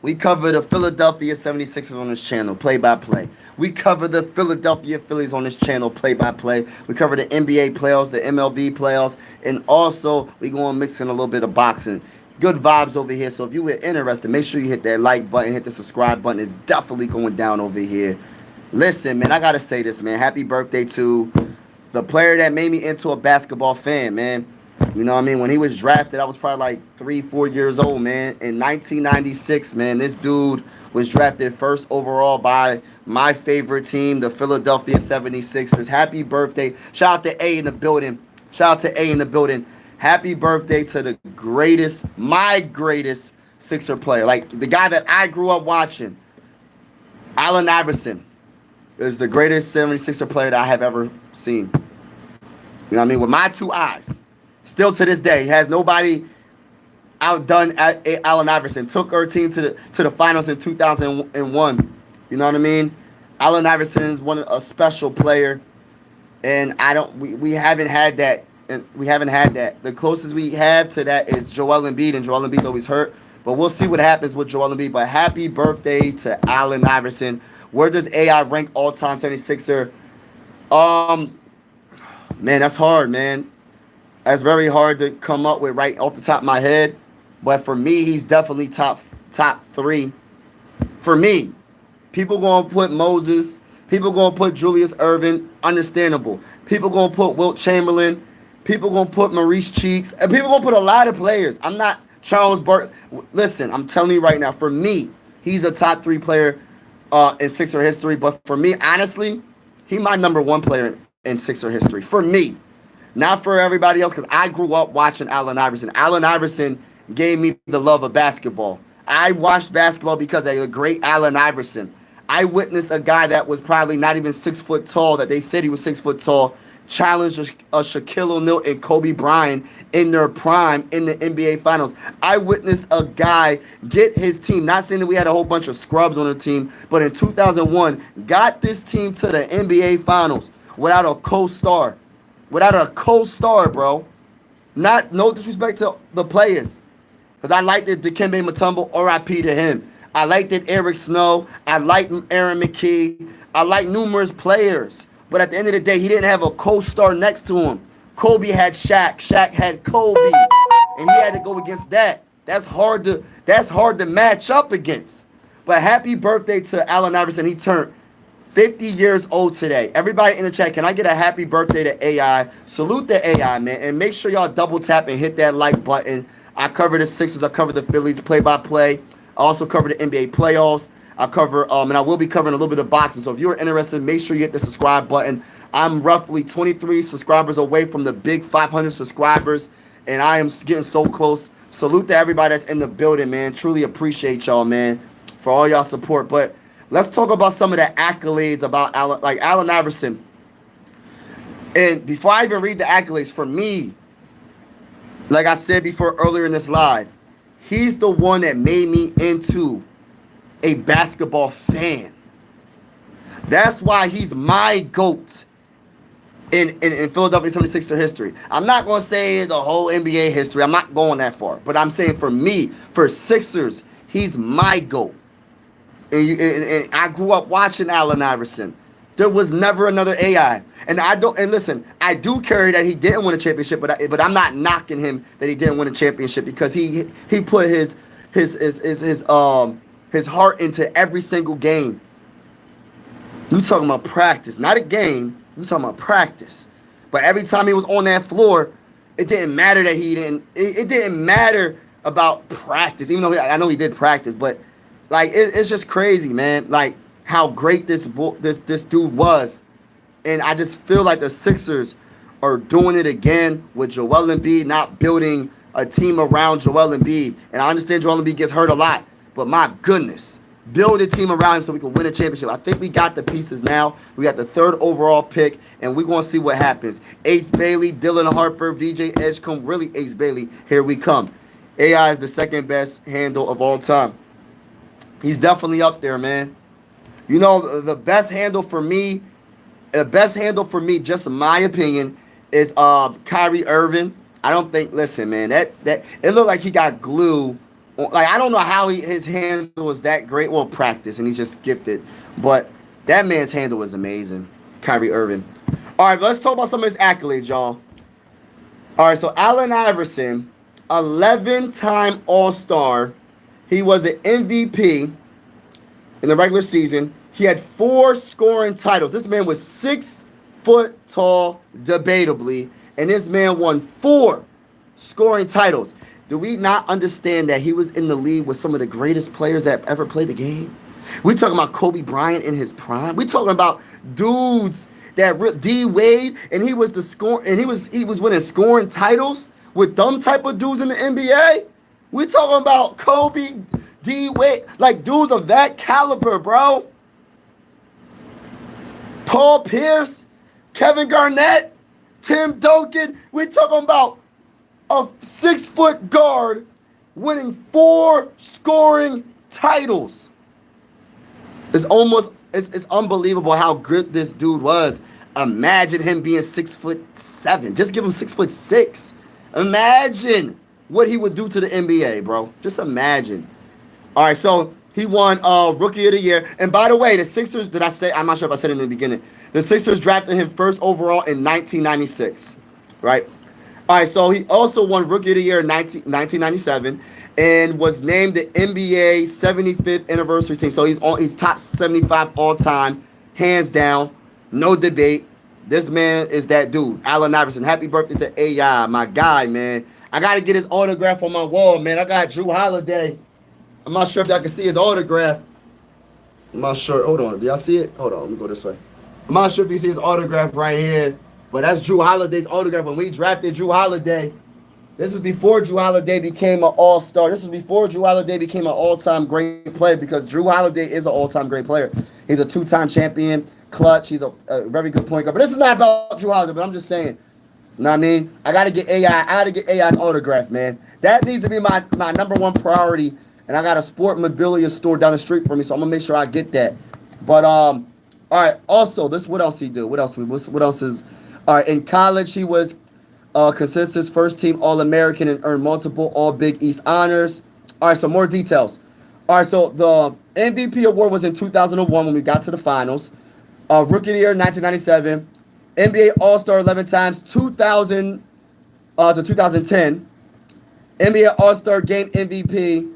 We cover the Philadelphia 76ers on this channel, play by play. We cover the Philadelphia Phillies on this channel, play by play. We cover the NBA playoffs, the MLB playoffs, and also we going to mix in a little bit of boxing. Good vibes over here. So if you were interested, make sure you hit that like button, hit the subscribe button. It's definitely going down over here. Listen, man, I got to say this, man. Happy birthday to the player that made me into a basketball fan, man. You know what I mean? When he was drafted, I was probably like 3, 4 years old, man. In 1996, man, this dude was drafted first overall by my favorite team, the Philadelphia 76ers. Happy birthday. Shout out to A in the building. Shout out to A in the building. Happy birthday to the greatest, my greatest Sixer player. Like the guy that I grew up watching, Allen Iverson, is the greatest 76er player that I have ever seen. You know what I mean? With my two eyes. Still to this day, has nobody outdone Allen Iverson. Took our team to the finals in 2001. You know what I mean? Allen Iverson is a special player, and we haven't had that. And we haven't had that. The closest we have to that is Joel Embiid, and Joel Embiid's always hurt. But we'll see what happens with Joel Embiid. But happy birthday to Allen Iverson. Where does AI rank all-time 76er? Man, that's hard, man. That's very hard to come up with right off the top of my head. But for me, he's definitely top 3. For me, people going to put Moses. People going to put Julius Erving. Understandable. People going to put Wilt Chamberlain. People going to put Maurice Cheeks. And people going to put a lot of players. I'm not Charles Burke. Listen, I'm telling you right now, for me, he's a top 3 player in Sixer history. But for me, honestly, he my number 1 player in Sixer history. For me. Not for everybody else, because I grew up watching Allen Iverson. Allen Iverson gave me the love of basketball. I watched basketball because of the great Allen Iverson. I witnessed a guy that was probably not even 6 foot tall, that they said he was 6 foot tall, challenge a Shaquille O'Neal and Kobe Bryant in their prime in the NBA Finals. I witnessed a guy get his team, not saying that we had a whole bunch of scrubs on the team, but in 2001, got this team to the NBA Finals without a co-star. Without a co-star, bro. No disrespect to the players. Because I liked it Dikembe Mutombo, RIP to him. I liked it Eric Snow. I liked Aaron McKee. I liked numerous players. But at the end of the day, he didn't have a co-star next to him. Kobe had Shaq. Shaq had Kobe. And he had to go against that. That's hard to match up against. But happy birthday to Allen Iverson. He turned 50 years old today. Everybody in the chat, can I get a happy birthday to AI? Salute the AI, man. And make sure y'all double tap and hit that like button. I cover the Sixers. I cover the Phillies play-by-play. I also cover the NBA playoffs. I cover, and I will be covering a little bit of boxing. So if you're interested, make sure you hit the subscribe button. I'm roughly 23 subscribers away from the big 500 subscribers, and I am getting so close. Salute to everybody that's in the building, man. Truly appreciate y'all, man, for all y'all support. But let's talk about some of the accolades about Allen Iverson. And before I even read the accolades, for me, like I said before earlier in this live, he's the one that made me into a basketball fan. That's why he's my GOAT in Philadelphia 76er history. I'm not going to say the whole NBA history. I'm not going that far. But I'm saying for me, for Sixers, he's my GOAT. And I grew up watching Allen Iverson. There was never another AI. And listen, I do carry that he didn't win a championship, but I'm not knocking him that he didn't win a championship, because he put his heart into every single game. You talking about practice, not a game. You talking about practice. But every time he was on that floor, it didn't matter that he didn't. It didn't matter about practice, even though I know he did practice. But like it's just crazy, man. Like how great this dude was, and I just feel like the Sixers are doing it again with Joel Embiid, not building a team around Joel Embiid. And I understand Joel Embiid gets hurt a lot, but my goodness, build a team around him so we can win a championship. I think we got the pieces now. We got the 3rd overall pick, and we're going to see what happens. Ace Bailey, Dylan Harper, VJ Edgecombe, really Ace Bailey, here we come. AI is the 2nd best handle of all time. He's definitely up there, man. You know, the best handle for me, just in my opinion, is Kyrie Irving. I don't think, listen, man, that it looked like he got glue Like, I don't know how his handle was that great. Well, practice, and he's just gifted. But that man's handle is amazing. Kyrie Irving. All right, let's talk about some of his accolades, y'all. All right, so Allen Iverson, 11-time All-Star. He was an MVP in the regular season. He had 4 scoring titles. This man was 6 foot tall, debatably, and this man won 4 scoring titles. Do we not understand that he was in the league with some of the greatest players that ever played the game? We talking about Kobe Bryant in his prime. We talking about dudes that D Wade, and he was the score, and he was winning scoring titles with them type of dudes in the NBA. We talking about Kobe, D Wade, like dudes of that caliber, bro. Paul Pierce, Kevin Garnett, Tim Duncan. We talking about a 6-foot guard winning 4 scoring titles. It's unbelievable how good this dude was. Imagine him being 6'7". Just give him 6'6". Imagine what he would do to the NBA, bro. Just imagine. All right, so he won Rookie of the Year. And by the way, the Sixers, did I say? I'm not sure if I said it in the beginning. The Sixers drafted him first overall in 1996, right? All right, so he also won Rookie of the Year in 1997 and was named the NBA 75th anniversary team. So he's top 75 all time, hands down, no debate. This man is that dude, Allen Iverson. Happy birthday to AI, my guy, man. I got to get his autograph on my wall, man. I got Drew Holiday. I'm not sure if y'all can see his autograph. I'm not sure. Hold on. Do y'all see it? Hold on. Let me go this way. I'm not sure if you see his autograph right here. But that's Drew Holiday's autograph. When we drafted Drew Holiday, this is before Drew Holiday became an all-star. This is before Drew Holiday became an all-time great player, because Drew Holiday is an all-time great player. He's a 2-time champion, clutch. He's a very good point guard. But this is not about Drew Holiday, but I'm just saying. You know what I mean? I got to get AI. I got to get AI's autograph, man. That needs to be my number one priority. And I got a sport mobilia store down the street from me, so I'm going to make sure I get that. But, all right, also, what else he do? What else is... All right, in college, he was consensus first-team All-American and earned multiple All-Big East honors. All right, so more details. All right, so the MVP award was in 2001 when we got to the finals. Rookie of the Year, 1997. NBA All-Star 11 times, 2000 to 2010. NBA All-Star Game MVP.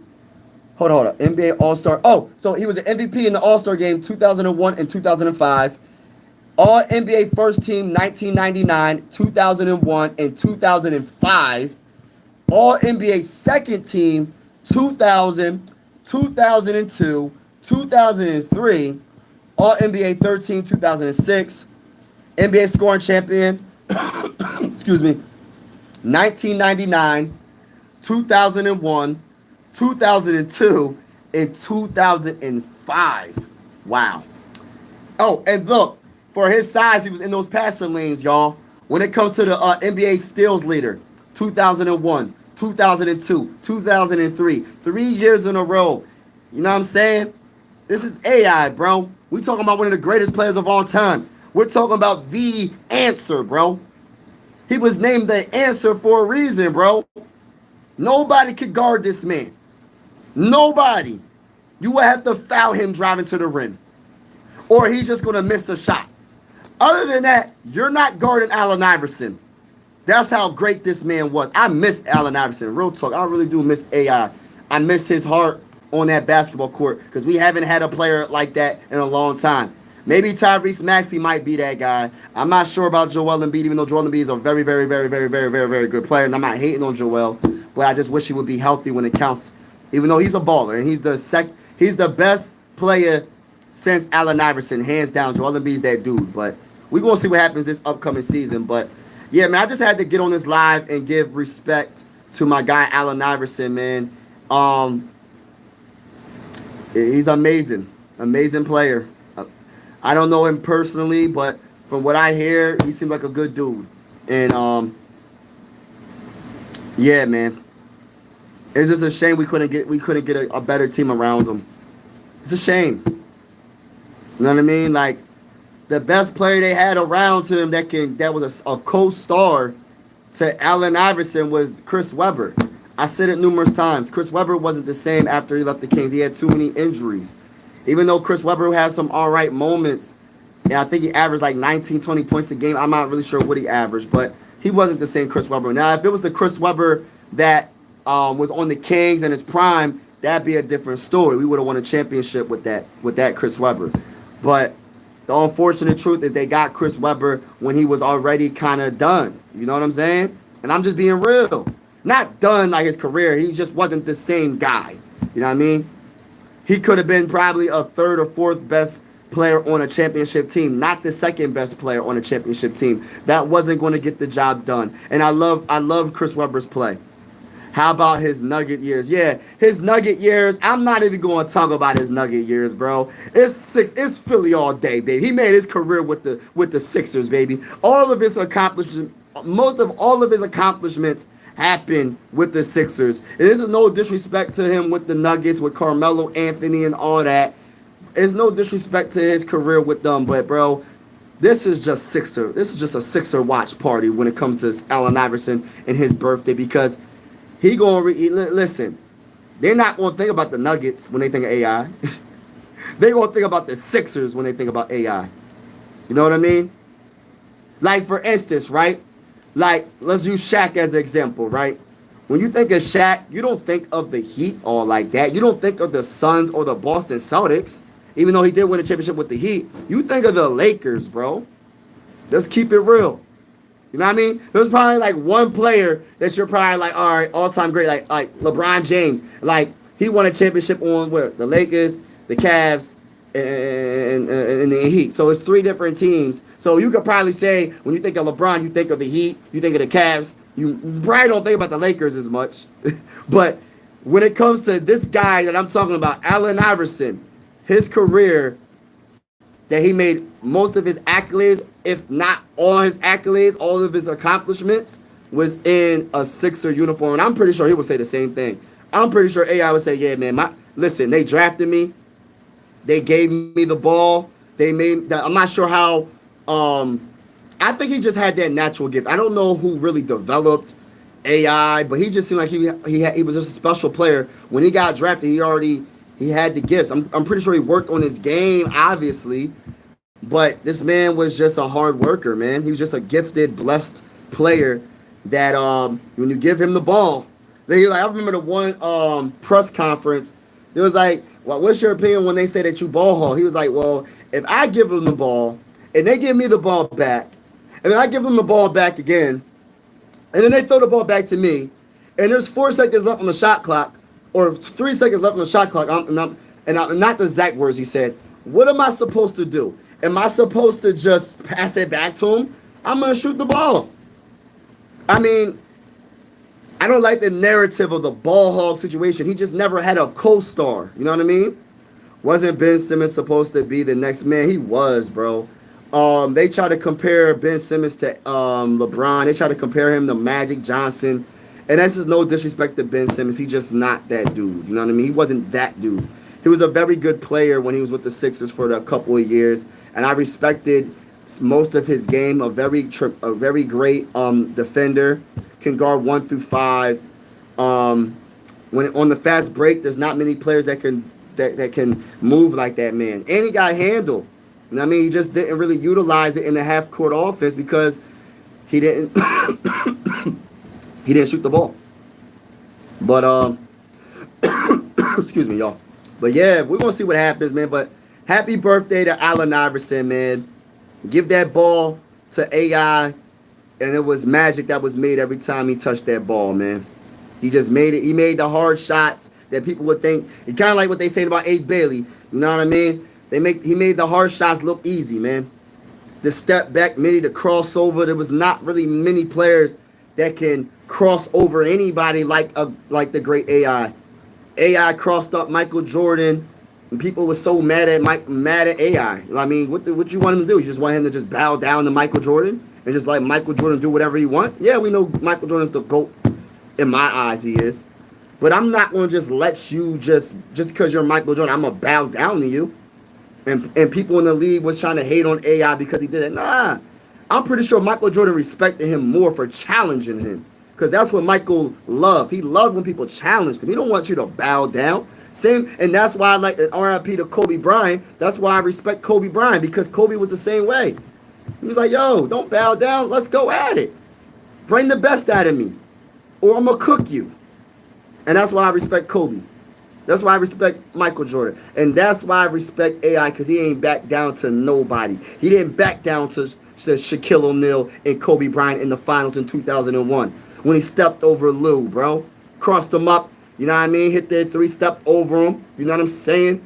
Hold on. NBA All-Star. Oh, so he was an MVP in the All-Star Game 2001 and 2005. All NBA First Team 1999, 2001, and 2005. All NBA Second Team 2000, 2002, 2003. All NBA Third Team 2006. NBA Scoring Champion, excuse me, 1999, 2001, 2002, and 2005. Wow. Oh, and look. For his size, he was in those passing lanes, y'all. When it comes to the NBA steals leader, 2001, 2002, 2003, 3 years in a row. You know what I'm saying? This is AI, bro. We talking about one of the greatest players of all time. We're talking about the answer, bro. He was named the answer for a reason, bro. Nobody could guard this man. Nobody. You would have to foul him driving to the rim. Or he's just going to miss the shot. Other than that, you're not guarding Allen Iverson. That's how great this man was. I miss Allen Iverson. Real talk. I really do miss AI. I miss his heart on that basketball court, because we haven't had a player like that in a long time. Maybe Tyrese Maxey might be that guy. I'm not sure about Joel Embiid, even though Joel Embiid is a very, very, very, very, very, very, very good player. And I'm not hating on Joel, but I just wish he would be healthy when it counts. Even though he's a baller and he's the best player since Allen Iverson, hands down. Joel Embiid's that dude. But we're going to see what happens this upcoming season. But, yeah, man, I just had to get on this live and give respect to my guy, Allen Iverson, man. He's amazing. Amazing player. I don't know him personally, but from what I hear, he seems like a good dude. And, yeah, man. It's just a shame we couldn't get a better team around him. It's a shame. You know what I mean? Like, the best player they had around him that was a co-star to Allen Iverson was Chris Webber. I said it numerous times. Chris Webber wasn't the same after he left the Kings. He had too many injuries. Even though Chris Webber had some all right moments, and I think he averaged like 19, 20 points a game. I'm not really sure what he averaged, but he wasn't the same Chris Webber. Now, if it was the Chris Webber that was on the Kings in his prime, that'd be a different story. We would have won a championship with that Chris Webber. But the unfortunate truth is they got Chris Webber when he was already kind of done. You know what I'm saying? And I'm just being real. Not done like his career. He just wasn't the same guy. You know what I mean? He could have been probably a third or fourth best player on a championship team, not the second best player on a championship team. That wasn't going to get the job done. And I love Chris Webber's play. How about his Nugget years? Yeah, his Nugget years. I'm not even going to talk about his Nugget years, bro. It's Philly all day, baby. He made his career with the Sixers, baby. All of his accomplishments, most of all of his accomplishments happened with the Sixers. And this is no disrespect to him with the Nuggets, with Carmelo Anthony and all that. It's no disrespect to his career with them, but bro, this is just Sixer. This is just a Sixer watch party when it comes to Allen Iverson and his birthday, because he gonna listen. They're not gonna think about the Nuggets when they think of AI. They gonna think about the Sixers when they think about AI. You know what I mean? Like for instance, right? Like let's use Shaq as an example, right? When you think of Shaq, you don't think of the Heat all like that. You don't think of the Suns or the Boston Celtics, even though he did win a championship with the Heat. You think of the Lakers, bro. Let's keep it real. You know what I mean? There's probably like one player that you're probably like, all right, all-time great, like LeBron James. Like he won a championship on what? The Lakers, the Cavs, and the Heat. So it's three different teams. So you could probably say when you think of LeBron, you think of the Heat, you think of the Cavs. You probably don't think about the Lakers as much. But when it comes to this guy that I'm talking about, Allen Iverson, his career that he made most of his accolades, if not all his accolades, all of his accomplishments, was in a Sixer uniform. And I'm pretty sure he would say the same thing. I'm pretty sure AI would say, yeah, man, listen, they drafted me. They gave me the ball. I'm not sure how, I think he just had that natural gift. I don't know who really developed AI, but he just seemed like he was just a special player. When he got drafted, he had the gifts. I'm pretty sure he worked on his game, obviously, but this man was just a hard worker, man. He was just a gifted, blessed player that when you give him the ball, I remember the one press conference. It was like, well, what's your opinion when they say that you ball hog? He was like, well, if I give them the ball and they give me the ball back, and then I give them the ball back again, and then they throw the ball back to me, and there's 4 seconds left on the shot clock, or 3 seconds left on the shot clock, and not the exact words he said. What am I supposed to do? Am I supposed to just pass it back to him? I'm going to shoot the ball. I mean, I don't like the narrative of the ball hog situation. He just never had a co-star. You know what I mean? Wasn't Ben Simmons supposed to be the next man? He was, bro. They try to compare Ben Simmons to LeBron. They try to compare him to Magic Johnson. And that's just no disrespect to Ben Simmons. He's just not that dude. You know what I mean? He wasn't that dude. He was a very good player when he was with the Sixers for a couple of years. And I respected most of his game. A very great defender. Can guard 1 through 5. When on the fast break, there's not many players that can move like that man. And he got handle. You know what I mean? He just didn't really utilize it in the half court offense because he didn't he didn't shoot the ball. But excuse me, y'all. But yeah, we're gonna see what happens, man. But happy birthday to Allen Iverson, man. Give that ball to AI, and it was magic that was made every time he touched that ball, man. He just made it. He made the hard shots that people would think. It's kind of like what they say about Ace Bailey. You know what I mean? He made the hard shots look easy, man. The step back, many the crossover. There was not really many players that can cross over anybody like the great AI. AI crossed up Michael Jordan, and people were so mad at AI. I mean, what you want him to do? You just want him to just bow down to Michael Jordan and just let Michael Jordan do whatever he wants? Yeah, we know Michael Jordan's the GOAT. In my eyes, he is. But I'm not going to just let you just because you're Michael Jordan, I'm going to bow down to you. And people in the league was trying to hate on AI because he did it. Nah. I'm pretty sure Michael Jordan respected him more for challenging him. because that's what Michael loved. He loved when people challenged him. He don't want you to bow down. Same, and that's why I like an RIP to Kobe Bryant. That's why I respect Kobe Bryant, because Kobe was the same way. He was like, yo, don't bow down. Let's go at it. Bring the best out of me, or I'm going to cook you. And that's why I respect Kobe. That's why I respect Michael Jordan. And that's why I respect AI, because he ain't back down to nobody. He didn't back down to Shaquille O'Neal and Kobe Bryant in the finals in 2001 when he stepped over Lou, bro. Crossed him up, you know what I mean? Hit that three, stepped over him. You know what I'm saying?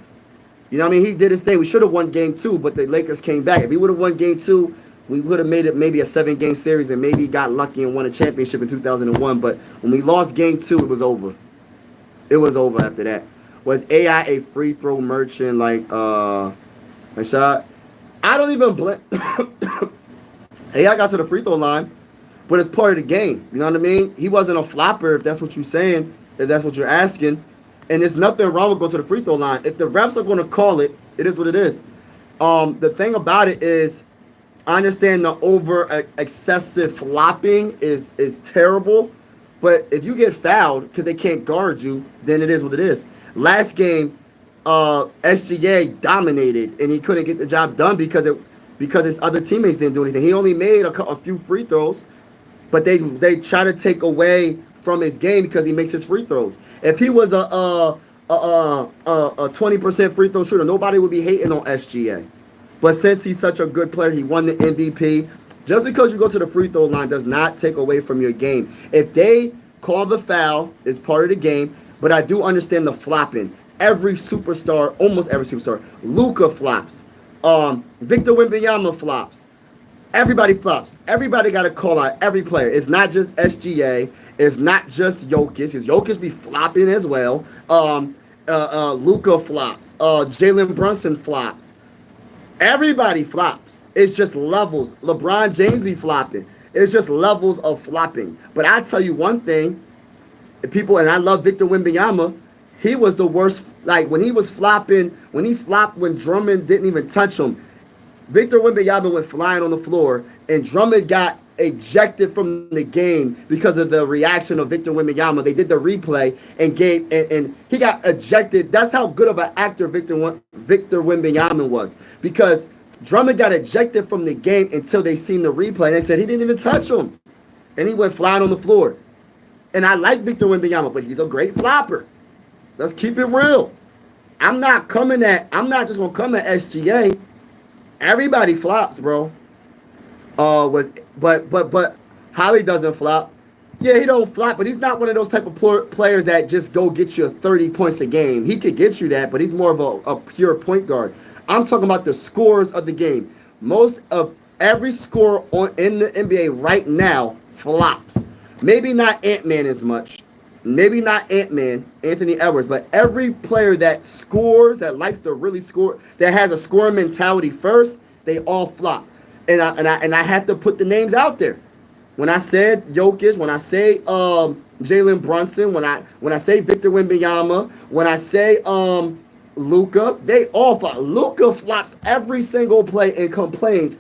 You know what I mean? He did his thing. We should have won game 2, but the Lakers came back. If he would have won game 2, we would have made it maybe a 7-game series and maybe got lucky and won a championship in 2001. But when we lost game 2, it was over. It was over after that. Was AI a free throw merchant like Rashad? I don't even blame. AI got to the free throw line, but it's part of the game. You know what I mean? He wasn't a flopper, if that's what you're saying, if that's what you're asking. And there's nothing wrong with going to the free throw line. If the refs are going to call it, it is what it is. The thing about it is, I understand the over excessive flopping is terrible, but if you get fouled because they can't guard you, then it is what it is. Last game, SGA dominated, and he couldn't get the job done because his other teammates didn't do anything. He only made a few free throws, but they try to take away from his game because he makes his free throws. If he was a 20% free throw shooter, nobody would be hating on SGA. But since he's such a good player, he won the MVP. Just because you go to the free throw line does not take away from your game. If they call the foul, it's part of the game. But I do understand the flopping. Every superstar, almost every superstar, Luka flops. Victor Wembanyama flops. Everybody flops. Everybody got to call out every player. It's not just SGA. It's not just Jokic. Because Jokic be flopping as well. Luka flops. Jalen Brunson flops. Everybody flops. It's just levels. LeBron James be flopping. It's just levels of flopping. But I tell you one thing, people, and I love Victor Wembanyama, he was the worst. Like when he was flopping, when he flopped when Drummond didn't even touch him, Victor Wembanyama went flying on the floor, and Drummond got ejected from the game because of the reaction of Victor Wembanyama. They did the replay and he got ejected. That's how good of an actor Victor Wembanyama was, because Drummond got ejected from the game until they seen the replay, and they said he didn't even touch him, and he went flying on the floor. And I like Victor Wembanyama, but he's a great flopper. Let's keep it real. I'm not just gonna come at SGA. Everybody flops, bro. But Holly doesn't flop. Yeah, he don't flop, but he's not one of those type of players that just go get you 30 points a game. He could get you that, but he's more of a pure point guard. I'm talking about the scores of the game. Most of every scorer in the NBA right now flops. Maybe not Ant-Man as much. Maybe not Ant-Man, Anthony Edwards, but every player that scores, that likes to really score, that has a scoring mentality first, they all flop. And I have to put the names out there. When I said Jokic, when I say Jalen Brunson, when I say Victor Wembanyama, when I say Luka, they all flop. Luka flops every single play and complains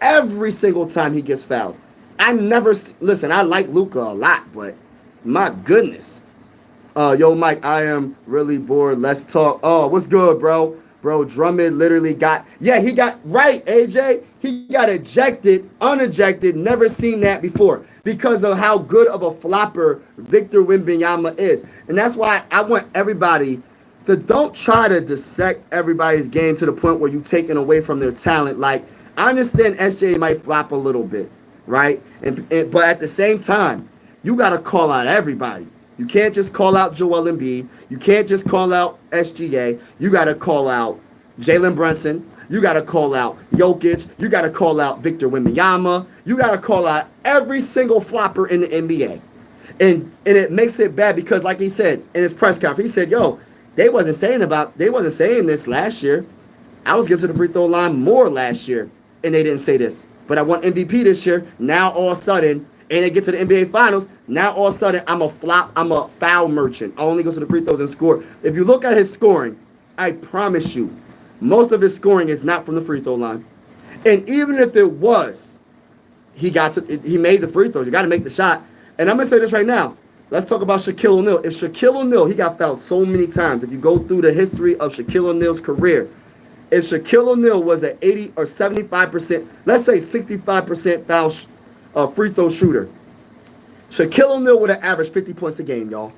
every single time he gets fouled. I like Luka a lot, but my goodness. Yo, Mike, I am really bored. Let's talk. Oh, what's good, bro? Bro, Drummond literally he got right, AJ. He got unejected, never seen that before because of how good of a flopper Victor Wembanyama is. And that's why I want everybody to don't try to dissect everybody's game to the point where you're taking away from their talent. Like, I understand SJ might flop a little bit, right? But at the same time, you got to call out everybody. You can't just call out Joel Embiid. You can't just call out SGA. You got to call out Jalen Brunson. You got to call out Jokic. You got to call out Victor Wembanyama. You got to call out every single flopper in the NBA. And it makes it bad because, like he said in his press conference, he said, yo, they wasn't saying this last year. I was getting to the free throw line more last year, and they didn't say this. But I won MVP this year. Now all of a sudden, and they get to the NBA Finals, now all of a sudden I'm a flop. I'm a foul merchant. I only go to the free throws and score. If you look at his scoring, I promise you, most of his scoring is not from the free throw line. And even if it was, he made the free throws. You got to make the shot. And I'm gonna say this right now. Let's talk about Shaquille O'Neal. If Shaquille O'Neal, he got fouled so many times. If you go through the history of Shaquille O'Neal's career, if Shaquille O'Neal was an 80 or 75%, let's say 65% free throw shooter, Shaquille O'Neal would have averaged 50 points a game, y'all.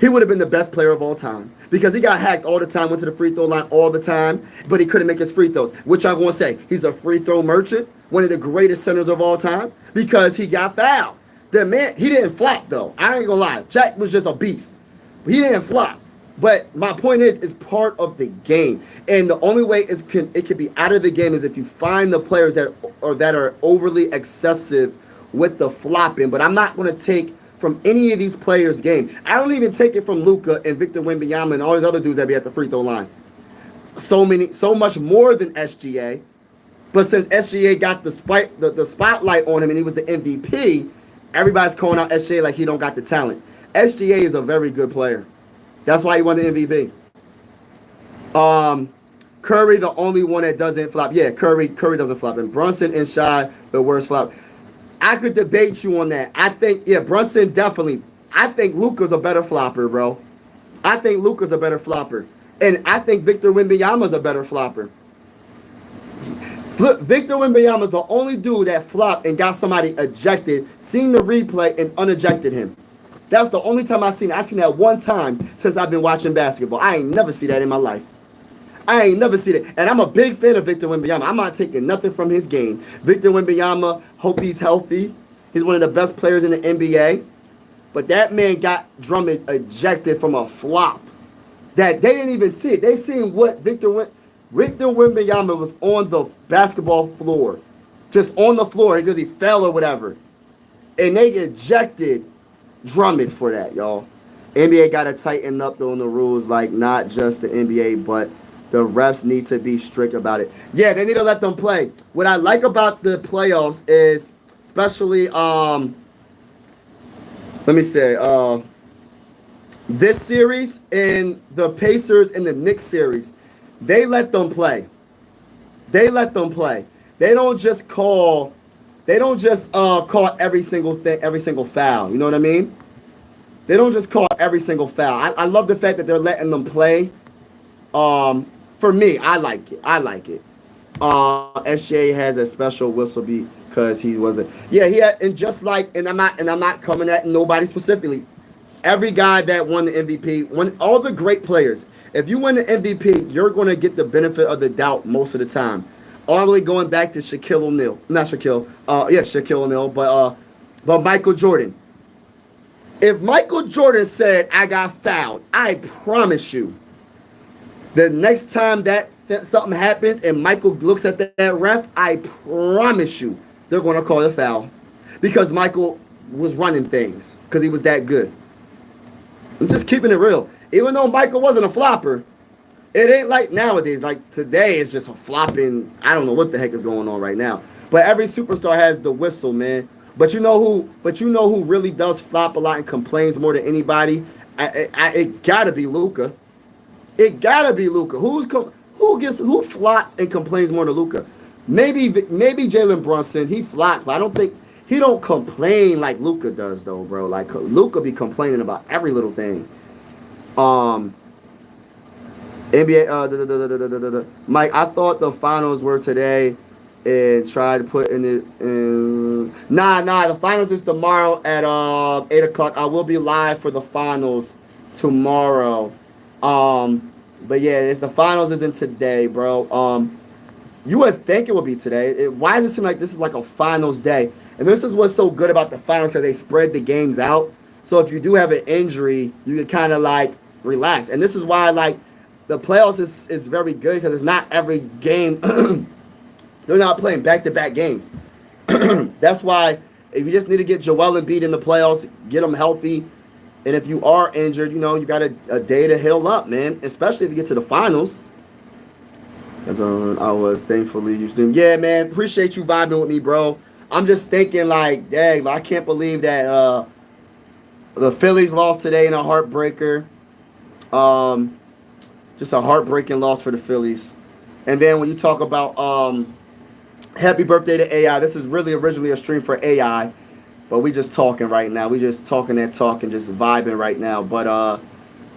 He would have been the best player of all time because he got hacked all the time, went to the free throw line all the time, but he couldn't make his free throws. Which I'm going to say, he's a free throw merchant, one of the greatest centers of all time because he got fouled. The man, he didn't flop though. I ain't gonna lie. Jack was just a beast. He didn't flop. But my point is, it's part of the game, and the only way it can be out of the game is if you find the players that are overly excessive with the flopping. But I'm not going to take from any of these players' game. I don't even take it from Luka and Victor Wembanyama and all these other dudes that be at the free throw line. So much more than SGA. But since SGA got the spotlight on him and he was the MVP, everybody's calling out SGA like he don't got the talent. SGA is a very good player. That's why he won the MVP. Curry, the only one that doesn't flop. Yeah, Curry doesn't flop. And Brunson and Shai, the worst flop. I could debate you on that. I think, yeah, Brunson definitely. I think Luka's a better flopper, bro. I think Luka's a better flopper. And I think Victor Wembanyama's a better flopper. Victor Wembanyama's the only dude that flopped and got somebody ejected, seen the replay, and unejected him. That's the only time I've seen it. I've seen that one time since I've been watching basketball. I ain't never see that in my life. I ain't never seen it. And I'm a big fan of Victor Wembanyama. I'm not taking nothing from his game. Victor Wembanyama, hope he's healthy. He's one of the best players in the NBA. But that man got Drummond ejected from a flop that they didn't even see it. They seen what Victor Wembanyama was on the basketball floor. Just on the floor because he fell or whatever. And they ejected Drummond for that, y'all. NBA got to tighten up on the rules, like not just the NBA, but the refs need to be strict about it. Yeah, they need to let them play. What I like about the playoffs is, especially, let me say, this series and the Pacers and the Knicks series, they let them play. They let them play. They don't just call every single thing, every single foul. You know what I mean? They don't just call every single foul. I love the fact that they're letting them play. For me, I like it. SJ has a special whistle because he wasn't. Yeah, he had, and just like, and I'm not coming at nobody specifically. Every guy that won the MVP, all the great players, if you win the MVP, you're going to get the benefit of the doubt most of the time. All the way going back to Shaquille O'Neal, not Shaquille, Shaquille O'Neal, but Michael Jordan. If Michael Jordan said, I got fouled, I promise you, the next time that something happens and Michael looks at that ref, I promise you, they're going to call it a foul. Because Michael was running things, because he was that good. I'm just keeping it real. Even though Michael wasn't a flopper, it ain't like nowadays. Like today, it's just a flopping. I don't know what the heck is going on right now. But every superstar has the whistle, man. But you know who really does flop a lot and complains more than anybody? It gotta be Luka. It gotta be Luka. Who flops and complains more than Luka? Maybe Jalen Brunson. He flops, but I don't think he don't complain like Luka does though, bro. Like Luka be complaining about every little thing. NBA. Mike, I thought the finals were today. And try to put in it. Nah. The finals is tomorrow at 8 o'clock. I will be live for the finals tomorrow. But yeah, the finals isn't today, bro. You would think it would be today. Why does it seem like this is like a finals day? And this is what's so good about the finals because they spread the games out. So if you do have an injury, you can kind of like relax. And this is why like the playoffs is very good because it's not every game. They're not playing back-to-back games. That's why if you just need to get Joel Embiid in the playoffs, get him healthy. And if you are injured, you got a day to heal up, man. Especially if you get to the finals. As I was thankfully used to. Yeah, man. Appreciate you vibing with me, bro. I'm just thinking like, dang, I can't believe that the Phillies lost today in a heartbreaker. Just a heartbreaking loss for the Phillies. And then when you talk about happy birthday to AI. This is really originally a stream for AI. But we just talking right now. We just talking that talk and just vibing right now. But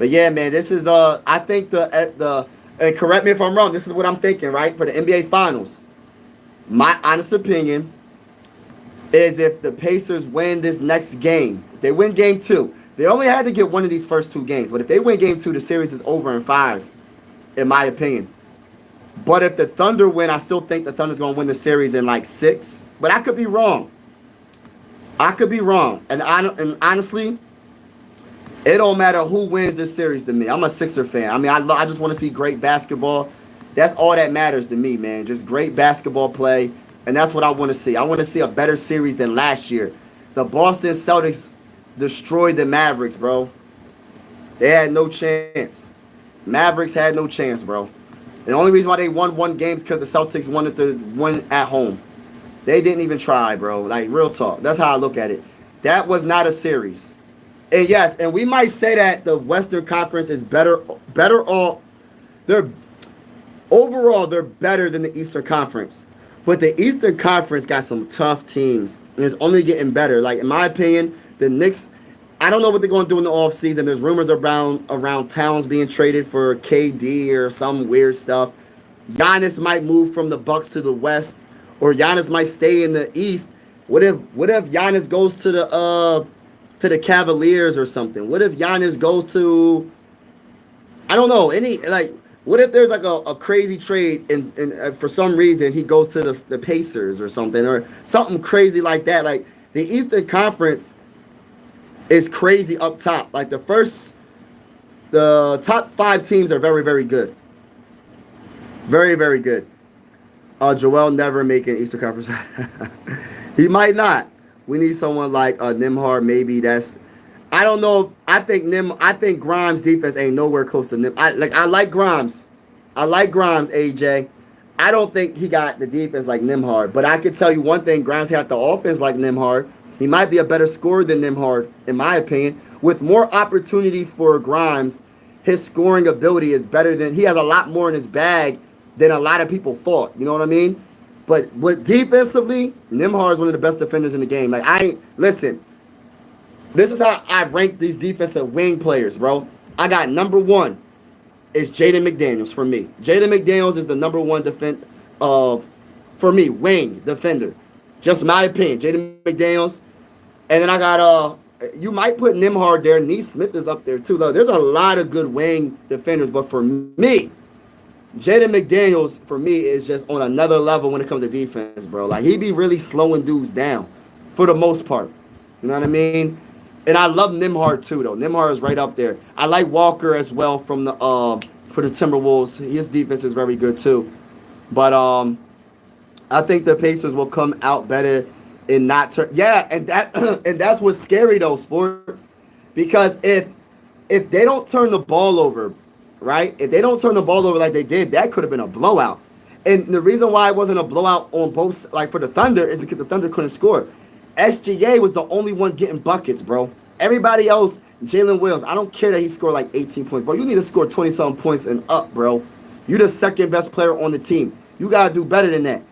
yeah, man, this is I think the and correct me if I'm wrong. This is what I'm thinking, right? For the NBA Finals, my honest opinion is if the Pacers win this next game, if they win game two, they only had to get one of these first two games. But if they win game two, the series is over in 5, in my opinion. But if the Thunder win, I still think the Thunder's going to win the series in like 6. But I could be wrong. I could be wrong. And honestly, it don't matter who wins this series to me. I'm a Sixer fan. I mean, I just want to see great basketball. That's all that matters to me, man. Just great basketball play. And that's what I want to see. I want to see a better series than last year. The Boston Celtics destroyed the Mavericks, bro. They had no chance. Mavericks had no chance, bro. The only reason why they won one game is because the Celtics wanted to win at home. They didn't even try, bro. Like, real talk. That's how I look at it. That was not a series. And yes, and we might say that the Western Conference is better all. Overall, they're better than the Eastern Conference. But the Eastern Conference got some tough teams, and it's only getting better. Like, in my opinion, the Knicks, I don't know what they're going to do in the offseason. There's rumors around Towns being traded for KD or some weird stuff. Giannis might move from the Bucks to the West, or Giannis might stay in the East. What if Giannis goes to the Cavaliers or something? What if Giannis goes to, I don't know, what if there's like a crazy trade and for some reason he goes to the Pacers or something crazy like that? Like, the Eastern Conference is crazy up top. Like, the top 5 teams are very, very good. Very, very good. Joel never making Eastern Conference. He might not. We need someone like Nembhard. Maybe that's. I don't know. I think Grimes' defense ain't nowhere close to Nim. I like Grimes. I like Grimes, AJ. I don't think he got the defense like Nembhard. But I can tell you one thing: Grimes got the offense like Nembhard. He might be a better scorer than Nembhard, in my opinion. With more opportunity for Grimes, his scoring ability is better than. He has a lot more in his bag than a lot of people thought. You know what I mean? But defensively, Nembhard is one of the best defenders in the game. Like, listen. This is how I rank these defensive wing players, bro. I got number 1 is Jaden McDaniels for me. Jaden McDaniels is the number 1 for me, wing defender. Just my opinion. Jaden McDaniels. And then I got you might put Nembhard there. Neesmith is up there too. Though there's a lot of good wing defenders, but for me, Jaden McDaniels for me is just on another level when it comes to defense, bro. Like, he be really slowing dudes down for the most part. You know what I mean? And I love Nembhard too, though. Nembhard is right up there. I like Walker as well for the Timberwolves. His defense is very good too. But I think the Pacers will come out better and not turn. Yeah, and that's what's scary though, sports. Because if they don't turn the ball over, right? If they don't turn the ball over like they did, that could have been a blowout. And the reason why it wasn't a blowout on both, like for the Thunder, is because the Thunder couldn't score. SGA was the only one getting buckets, bro. Everybody else, Jalen Williams, I don't care that he scored like 18 points, bro. You need to score 20-something points and up, bro. You're the second best player on the team. You got to do better than that.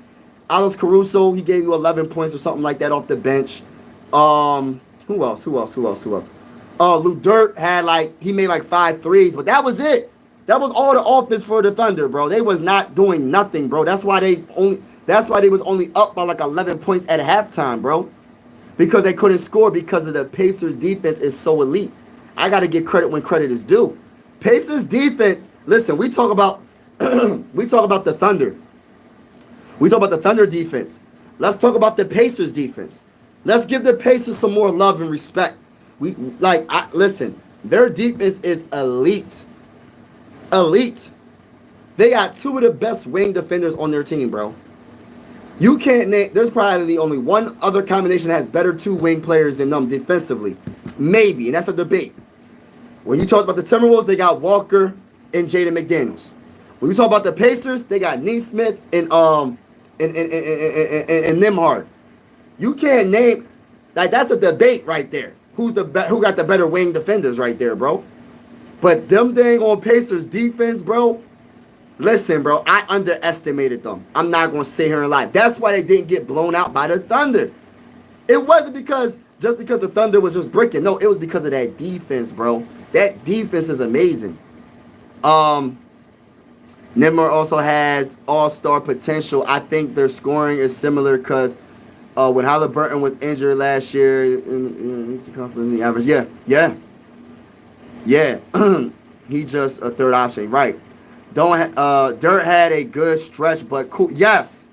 Alex Caruso, he gave you 11 points or something like that off the bench. Who else? Lou Dort he made like 5 threes, but that was it. That was all the offense for the Thunder, bro. They was not doing nothing, bro. That's why they was only up by like 11 points at halftime, bro. Because they couldn't score because of the Pacers' defense is so elite. I got to give credit when credit is due. Pacers' defense, listen, we talk about the Thunder. We talk about the Thunder defense. Let's talk about the Pacers' defense. Let's give the Pacers some more love and respect. Listen, their defense is elite. Elite. They got 2 of the best wing defenders on their team, bro. You can't name. There's probably only one other combination that has better 2 wing players than them defensively, maybe, and that's a debate. When you talk about the Timberwolves, they got Walker and Jaden McDaniels. When you talk about the Pacers, they got Neesmith and Nembhard. You can't name. Like, that's a debate right there. Who got the better wing defenders right there, bro? But them dang on Pacers defense, bro. Listen, bro, I underestimated them. I'm not going to sit here and lie. That's why they didn't get blown out by the Thunder. It wasn't because just because the Thunder was just bricking. No, it was because of that defense, bro. That defense is amazing. Nimmer also has all-star potential. I think their scoring is similar because when Halliburton was injured last year, he's the conference in the average. Yeah. He just a third option, right? Dirt had a good stretch, but cool. Yes,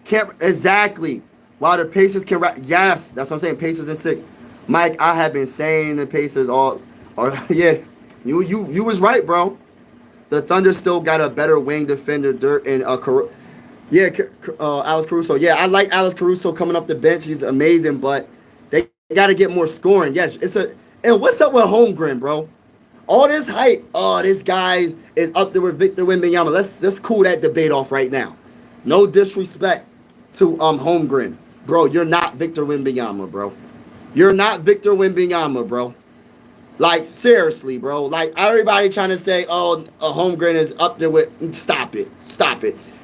can't exactly. While the Pacers can, yes, that's what I'm saying. Pacers in 6. Mike, I have been saying the Pacers all, or yeah, you was right, bro. The Thunder still got a better wing defender, Dirt and Alex Caruso. Yeah, I like Alex Caruso coming off the bench. He's amazing, but they got to get more scoring. Yes, and what's up with Holmgren, bro? All this hype. Oh, this guy is up there with Victor Wembanyama. Let's cool that debate off right now. No disrespect to Holmgren, bro. You're not Victor Wembanyama, bro. You're not Victor Wembanyama, bro. Like, seriously, bro. Like, everybody trying to say, oh, a Holmgren is up there with... Stop it.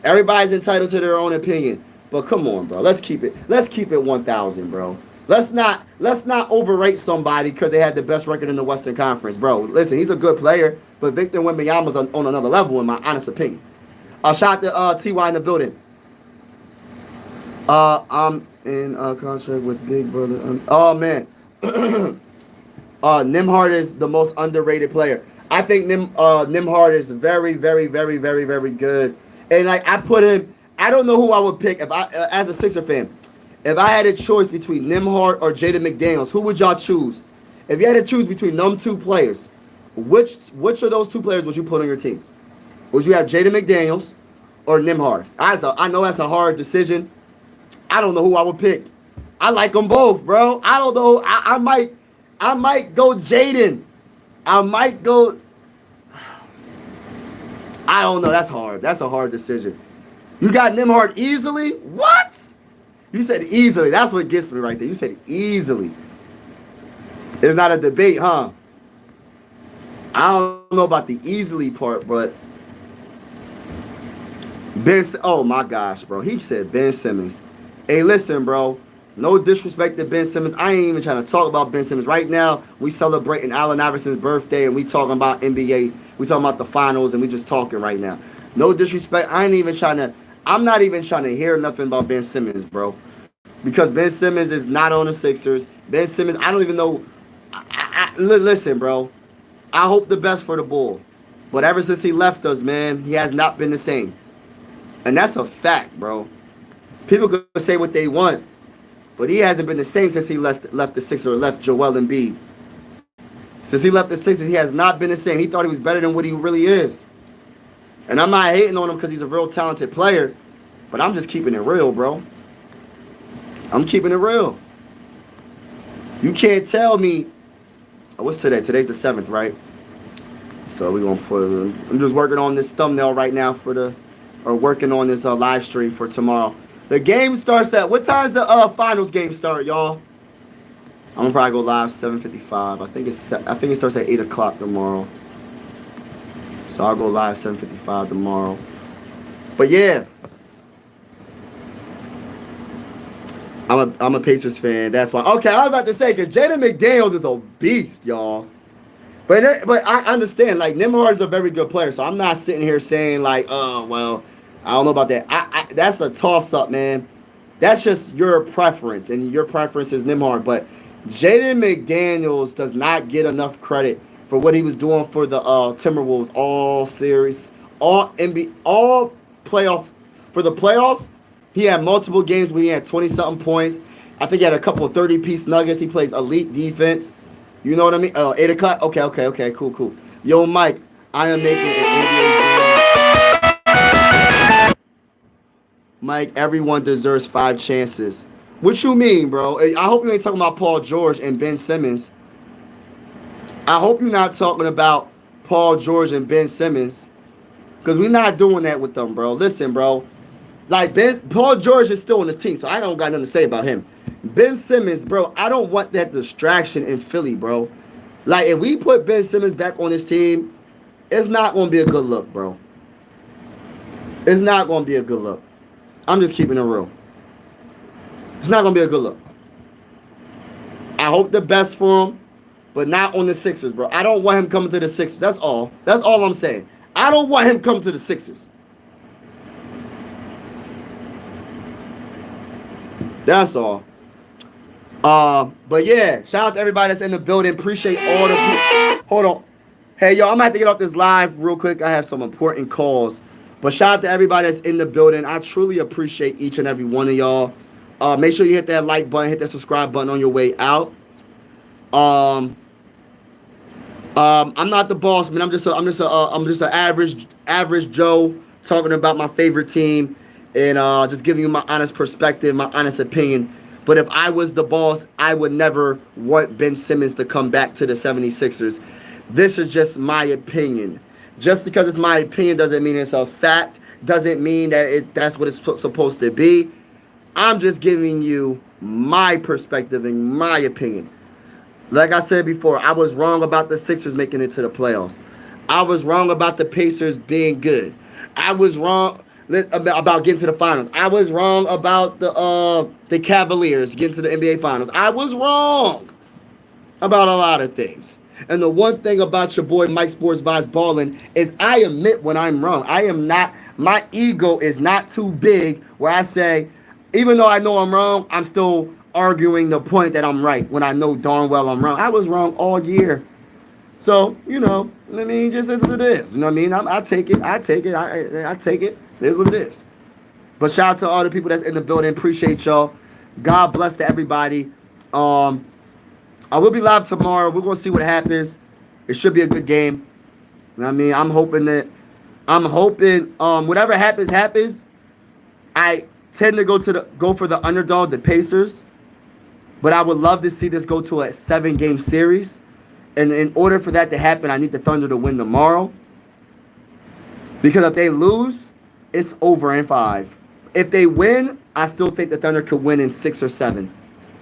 Everybody's entitled to their own opinion. But come on, bro. Let's keep it 1,000, bro. Let's not overrate somebody because they had the best record in the Western Conference, bro. Listen, he's a good player, but Victor Wembanyama's on another level, in my honest opinion. Shout out to TY in the building. I'm in a contract with Big Brother. Oh, man. Nembhard is the most underrated player. I think Nembhard is very, very, very, very, very good. And like I put him, I don't know who I would pick if I, as a Sixer fan, if I had a choice between Nembhard or Jaden McDaniels, who would y'all choose? If you had to choose between them two players, which of those two players would you put on your team? Would you have Jaden McDaniels or Nembhard? I know that's a hard decision. I don't know who I would pick. I like them both, bro. I don't know. I might go Jaden. I might go. I don't know. That's hard. That's a hard decision. You got Nembhard easily? What? You said easily. That's what gets me right there. You said easily. It's not a debate, huh? I don't know about the easily part, but oh my gosh, bro. He said Ben Simmons. Hey, listen, bro. No disrespect to Ben Simmons. I ain't even trying to talk about Ben Simmons. Right now, we celebrating Allen Iverson's birthday, and we talking about NBA. We talking about the finals, and we just talking right now. No disrespect. I'm not even trying to hear nothing about Ben Simmons, bro. Because Ben Simmons is not on the Sixers. Ben Simmons, I don't even know. Listen, bro. I hope the best for the Bull. But ever since he left us, man, he has not been the same. And that's a fact, bro. People could say what they want. But he hasn't been the same since he left the Sixers or left Joel Embiid. Since he left the Sixers, he has not been the same. He thought he was better than what he really is. And I'm not hating on him because he's a real talented player. But I'm just keeping it real, bro. I'm keeping it real. You can't tell me. What's today? Today's the 7th, right? So we're going to put. I'm just working on this thumbnail right now working on this live stream for tomorrow. The game starts at, what time's the finals game start, y'all? I'm gonna probably go live 7:55. I think it starts at 8 o'clock tomorrow. So I'll go live 7:55 tomorrow. But yeah, I'm a Pacers fan. That's why. Okay, I was about to say because Jaden McDaniels is a beast, y'all. But I understand. Like Nembhard is a very good player, so I'm not sitting here saying like, oh well. I don't know about that. That's a toss-up, man. That's just your preference, and your preference is Nembhard. But Jaden McDaniels does not get enough credit for what he was doing for the Timberwolves all series, all playoff. For the playoffs, he had multiple games where he had 20-something points. I think he had a couple of 30-piece nuggets. He plays elite defense. You know what I mean? 8 o'clock? Okay, cool. Yo, Mike, I am making an NBA game. Mike, everyone deserves 5 chances. What you mean, bro? I hope you ain't talking about Paul George and Ben Simmons. I hope you're not talking about Paul George and Ben Simmons. Because we're not doing that with them, bro. Listen, bro. Like, Paul George is still on this team, so I don't got nothing to say about him. Ben Simmons, bro, I don't want that distraction in Philly, bro. Like, if we put Ben Simmons back on this team, it's not going to be a good look, bro. It's not going to be a good look. I'm just keeping it real. It's not going to be a good look. I hope the best for him, but not on the Sixers, bro. I don't want him coming to the Sixers. That's all. That's all I'm saying. I don't want him coming to the Sixers. That's all. But yeah, shout out to everybody that's in the building. Appreciate all the people. Hold on. Hey, yo, I'm gonna have to get off this live real quick. I have some important calls. But shout out to everybody that's in the building. I truly appreciate each and every one of y'all. Make sure you hit that like button, hit that subscribe button on your way out. I'm not the boss, man. I'm just an average Joe talking about my favorite team and just giving you my honest perspective, my honest opinion. But if I was the boss, I would never want Ben Simmons to come back to the 76ers. This is just my opinion. Just because it's my opinion doesn't mean it's a fact. Doesn't mean that that's what it's supposed to be. I'm just giving you my perspective and my opinion. Like I said before, I was wrong about the Sixers making it to the playoffs. I was wrong about the Pacers being good. I was wrong about getting to the finals. I was wrong about the Cavaliers getting to the NBA finals. I was wrong about a lot of things. And the one thing about your boy Mike Sports Vibes Ballin is I admit when I'm wrong. My ego is not too big where I say, even though I know I'm wrong, I'm still arguing the point that I'm right when I know darn well I'm wrong. I was wrong all year. So, just is what it is. You know what I mean? I take it. I take it. It is what it is. But shout out to all the people that's in the building. Appreciate y'all. God bless to everybody. I will be live tomorrow. We're going to see what happens. It should be a good game. You know what I mean? I'm hoping whatever happens. I tend to go for the underdog, the Pacers. But I would love to see this go to a 7-game series. And in order for that to happen, I need the Thunder to win tomorrow. Because if they lose, it's over in 5. If they win, I still think the Thunder could win in 6 or 7.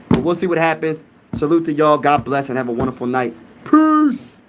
But we'll see what happens. Salute to y'all. God bless and have a wonderful night. Peace.